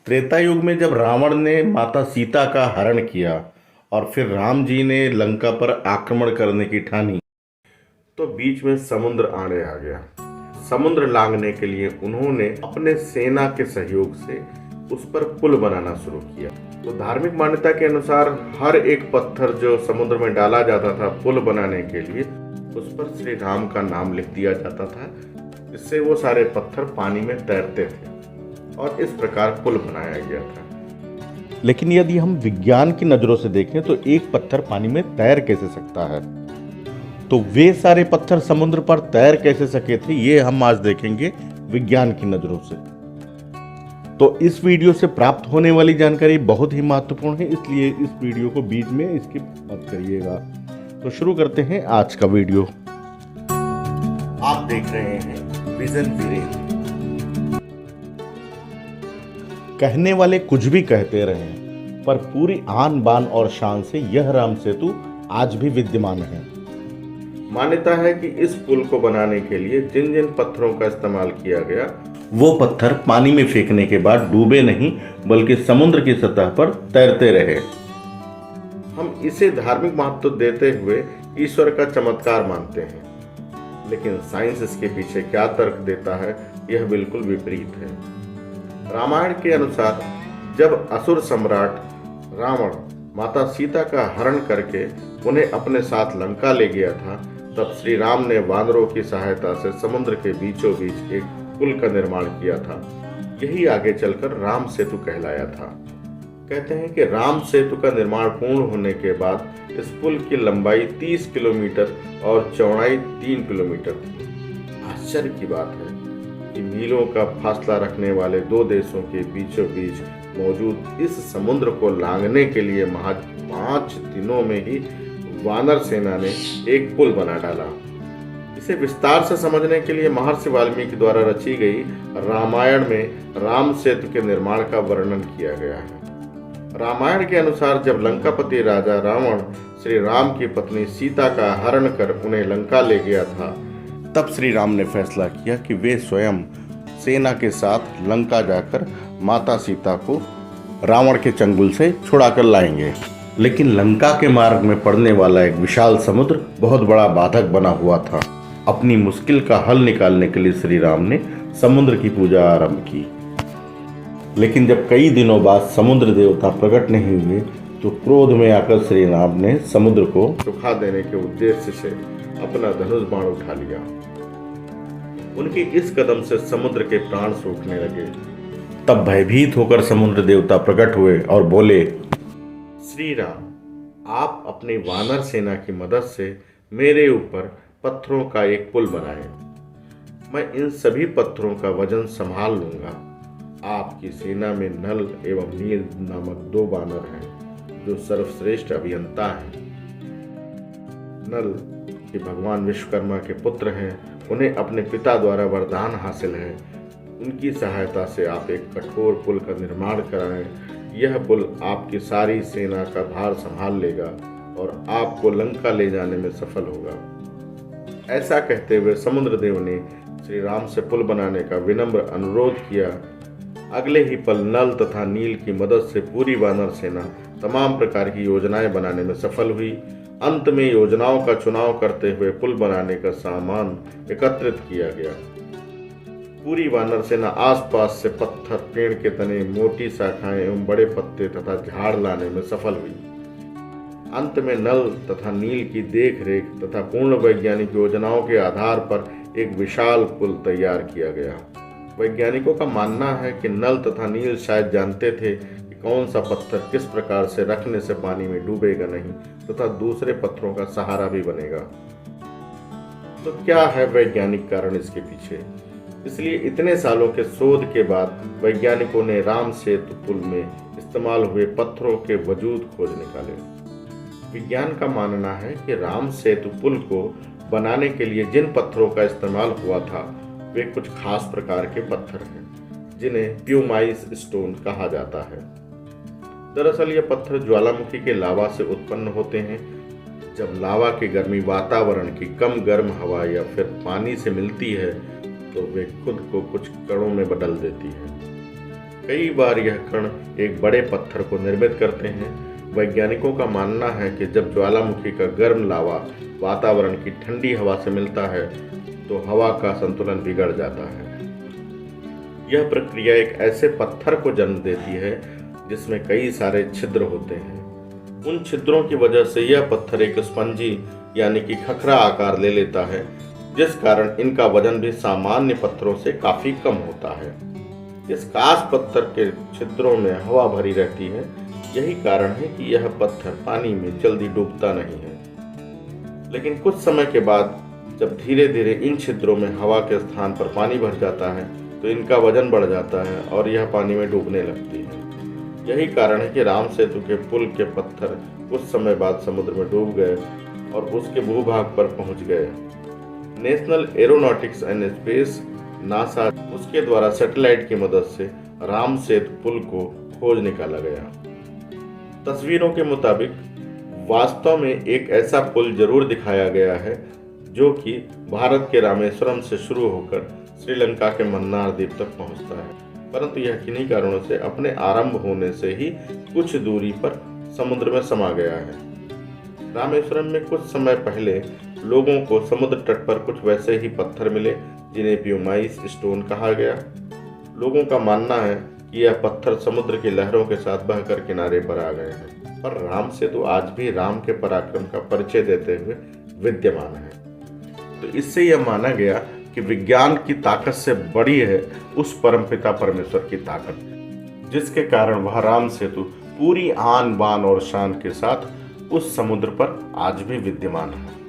त्रेता युग में जब रावण ने माता सीता का हरण किया और फिर राम जी ने लंका पर आक्रमण करने की ठानी, तो बीच में समुद्र आड़े आ गया। समुद्र लांघने के लिए उन्होंने अपने सेना के सहयोग से उस पर पुल बनाना शुरू किया। तो धार्मिक मान्यता के अनुसार हर एक पत्थर जो समुद्र में डाला जाता था पुल बनाने के लिए, उस पर श्री राम का नाम लिख दिया जाता था। इससे वो सारे पत्थर पानी में तैरते थे और इस प्रकार पुल बनाया गया था। लेकिन यदि हम विज्ञान की नजरों से देखें तो एक पत्थर पानी में तैर कैसे सकता है? तो वे सारे पत्थर समुद्र पर तैर कैसे सके थे, ये हम आज देखेंगे विज्ञान की नजरों से। तो इस वीडियो से प्राप्त होने वाली जानकारी बहुत ही महत्वपूर्ण है, इसलिए इस वीडियो को बीच में स्किप मत करिएगा। तो शुरू करते हैं आज का वीडियो। आप देख रहे हैं विजन वीरेंद्र। कहने वाले कुछ भी कहते रहे, पर पूरी आन बान और शान से यह राम सेतु आज भी विद्यमान है। मान्यता है कि इस पुल को बनाने के लिए जिन जिन पत्थरों का इस्तेमाल किया गया, वो पत्थर पानी में फेंकने के बाद डूबे नहीं बल्कि समुद्र की सतह पर तैरते रहे। हम इसे धार्मिक महत्व देते हुए ईश्वर का चमत्कार मानते हैं, लेकिन साइंस इसके पीछे क्या तर्क देता है, यह बिल्कुल विपरीत है। रामायण के अनुसार जब असुर सम्राट रावण माता सीता का हरण करके उन्हें अपने साथ लंका ले गया था, तब श्री राम ने वानरों की सहायता से समुद्र के बीचों बीच एक पुल का निर्माण किया था। यही आगे चलकर राम सेतु कहलाया था। कहते हैं कि राम सेतु का निर्माण पूर्ण होने के बाद इस पुल की लंबाई 30 किलोमीटर और चौड़ाई 3 किलोमीटर थी। आश्चर्य की बात है कि मीलों का फासला रखने वाले दो देशों के बीचों बीच मौजूद इस समुद्र को लांघने के लिए महज 5 दिनों में ही वानर सेना ने एक पुल बना डाला। इसे विस्तार से समझने के लिए महर्षि वाल्मीकि द्वारा रची गई रामायण में राम सेतु के निर्माण का वर्णन किया गया है। रामायण के अनुसार जब लंकापति राजा रावण श्री राम की पत्नी सीता का हरण कर उन्हें लंका ले गया था, तब श्री राम ने फैसला किया कि वे स्वयं सेना के साथ लंका जाकर माता सीता को रावण के चंगुल से छुड़ाकर लाएंगे। लेकिन लंका के मार्ग में पड़ने वाला एक विशाल समुद्र बहुत बड़ा बाधक बना हुआ था। अपनी मुश्किल का हल निकालने के लिए श्री राम ने समुद्र की पूजा आरंभ की। लेकिन जब कई दिनों बाद समुद्र देवता प्रकट नहीं हुए, तो क्रोध में आकर श्री राम ने समुद्र को सुखा देने के उद्देश्य से अपना धनुष बाण उठा लिया। उनके इस कदम से समुद्र के प्राण सूखने लगे। तब भयभीत होकर समुद्र देवता प्रकट हुए और बोले, श्री राम, आप अपनी वानर सेना की मदद से मेरे ऊपर पत्थरों का एक पुल बनाएं। मैं इन सभी पत्थरों का वजन संभाल लूंगा। आपकी सेना में नल एवं नील नामक 2 वानर हैं, जो सर्वश्रेष्ठ अभियंता हैं। नल के भगवान विश्वकर्मा के पुत्र हैं, उन्हें अपने पिता द्वारा वरदान हासिल है। उनकी सहायता से आप एक कठोर पुल का निर्माण कराएं। यह पुल आपकी सारी सेना का भार संभाल लेगा और आपको लंका ले जाने में सफल होगा। ऐसा कहते हुए समुद्र देव ने श्री राम से पुल बनाने का विनम्र अनुरोध किया। अगले ही पल नल तथा नील की मदद से पूरी वानर सेना तमाम प्रकार की योजनाएं बनाने में सफल हुई। अंत में योजनाओं का चुनाव करते हुए पुल बनाने का सामान एकत्रित किया गया। पूरी वानर सेना आसपास से पत्थर, पेड़ के तने, मोटी शाखाएं एवं बड़े पत्ते तथा झाड़ लाने में सफल हुई। अंत में नल तथा नील की देख रेख तथा पूर्ण वैज्ञानिक योजनाओं के आधार पर एक विशाल पुल तैयार किया गया। वैज्ञानिकों का मानना है कि नल तथा नील शायद जानते थे कि कौन सा पत्थर किस प्रकार से रखने से पानी में डूबेगा नहीं तथा दूसरे पत्थरों का सहारा भी बनेगा। तो क्या है वैज्ञानिक कारण इसके पीछे? इसलिए इतने सालों के शोध के बाद वैज्ञानिकों ने राम सेतु पुल में इस्तेमाल हुए पत्थरों के वजूद खोज निकाले। विज्ञान का मानना है कि राम सेतु पुल को बनाने के लिए जिन पत्थरों का इस्तेमाल हुआ था, वे कुछ खास प्रकार के पत्थर हैं, जिन्हें प्यूमाइस स्टोन कहा जाता है। दरअसल ये पत्थर ज्वालामुखी के लावा से उत्पन्न होते हैं। जब लावा की गर्मी वातावरण की कम गर्म हवा या फिर पानी से मिलती है, तो वे खुद को कुछ कणों में बदल देती है। कई बार यह कण एक बड़े पत्थर को निर्मित करते हैं। वैज्ञानिकों का मानना है कि जब ज्वालामुखी का गर्म लावा वातावरण की ठंडी हवा से मिलता है तो हवा का संतुलन बिगड़ जाता है। यह प्रक्रिया एक ऐसे पत्थर को जन्म देती है जिसमें कई सारे छिद्र होते हैं। उन छिद्रों की वजह से यह पत्थर एक स्पंजी यानी कि खखरा आकार ले लेता है, जिस कारण इनका वजन भी सामान्य पत्थरों से काफी कम होता है। इस खास पत्थर के छिद्रों में हवा भरी रहती है। यही कारण है कि यह पत्थर पानी में जल्दी डूबता नहीं है। लेकिन कुछ समय के बाद जब धीरे धीरे इन छिद्रों में हवा के स्थान पर पानी भर जाता है तो इनका वजन बढ़ जाता है और यह पानी में डूबने लगती है। यही कारण है कि राम सेतु के पुल के पत्थर कुछ समय बाद समुद्र में डूब गए और उसके भूभाग पर पहुंच गए। National aeronautics and space NASA उसके द्वारा सैटेलाइट की मदद से राम सेतु पुल को खोज निकाला गया। तस्वीरों के मुताबिक वास्तव में एक ऐसा पुल जरूर दिखाया गया है जो कि भारत के रामेश्वरम से शुरू होकर श्रीलंका के मन्नार द्वीप तक पहुंचता है, परंतु यह किन्हीं कारणों से अपने आरंभ होने से ही कुछ दूरी पर समुद्र में समा गया है। रामेश्वरम में कुछ समय पहले लोगों को समुद्र तट पर कुछ वैसे ही पत्थर मिले जिन्हें प्यूमाइस स्टोन कहा गया। लोगों का मानना है कि यह पत्थर समुद्र की लहरों के साथ बहकर किनारे पर आ गए हैं, पर राम सेतु आज भी राम के पराक्रम का परिचय देते हुए विद्यमान है। तो इससे यह माना गया कि विज्ञान की ताकत से बड़ी है उस परमपिता परमेश्वर की ताकत, जिसके कारण वह राम सेतु पूरी आन बान और शान के साथ उस समुद्र पर आज भी विद्यमान है।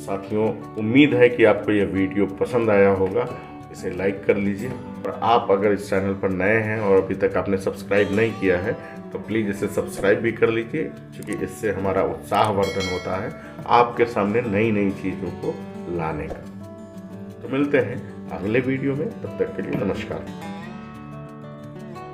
साथियों, उम्मीद है कि आपको यह वीडियो पसंद आया होगा। इसे लाइक कर लीजिए और आप अगर इस चैनल पर नए हैं और अभी तक आपने सब्सक्राइब नहीं किया है तो प्लीज़ इसे सब्सक्राइब भी कर लीजिए, क्योंकि इससे हमारा उत्साहवर्धन होता है आपके सामने नई नई चीज़ों को लाने का। तो मिलते हैं अगले वीडियो में, तब तक के लिए नमस्कार।